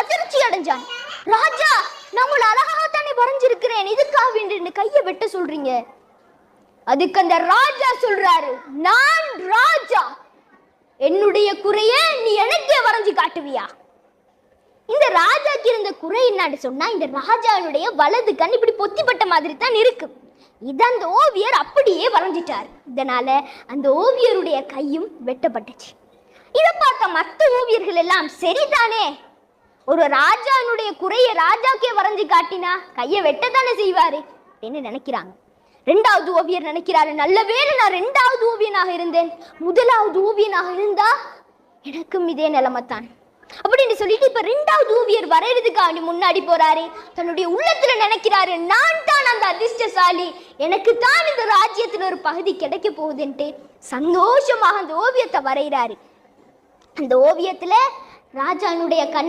அதிர்ச்சி அடைஞ்சான். ராஜா, நான் உங்களை அழகாகத்தானே வரைஞ்சிருக்கிறேன், இதுக்காக என்று கையை வெட்ட சொல்றீங்க? அதுக்கு அந்த ராஜா சொல்றாரு, நான் ராஜா, என்னுடைய குறைய நீ எனக்கே வரைஞ்சு காட்டுவியா? இந்த ராஜாக்கு இருந்த குறை என்னன்னு சொன்னா, இந்த ராஜாவுடைய வலது கண் இப்படி பொத்திப்பட்ட மாதிரி தான் இருக்கு. இதை அந்த ஓவியர் அப்படியே வரைஞ்சிட்டார். இதனால அந்த ஓவியருடைய கையும் வெட்டப்பட்டுச்சு. இதை பார்த்த மற்ற ஓவியர்கள் எல்லாம், சரிதானே, ஒரு ராஜானுடைய குறைய ராஜாக்கே வரைஞ்சு காட்டினா கையை வெட்டத்தானே செய்வாரு அப்படின்னு நினைக்கிறாங்க. ரெண்டாவது ஓவியர் நினைக்கிறாரு, நல்ல வேளை நான் ரெண்டாவது ஓவியனாக இருந்தேன், முதலாவது ஓவியனாக இருந்தா எனக்கும் இதே நிலைமைத்தான் அப்படின்னு சொல்லிட்டு இப்ப ரெண்டாவது ஓவியர் வரைகிறதுக்காண்டி முன்னாடி போறாரு. தன்னுடைய உள்ளத்துல நினைக்கிறாரு, நான் தான் அந்த அதிர்ஷ்டசாலி, எனக்கு தான் இந்த ராஜ்யத்துல ஒரு பகுதி கிடைக்க போகுதுன்ட்டு சந்தோஷமாக அந்த ஓவியத்தை வரைகிறாரு. அந்த ஓவியத்துல ராஜானுடைய கண்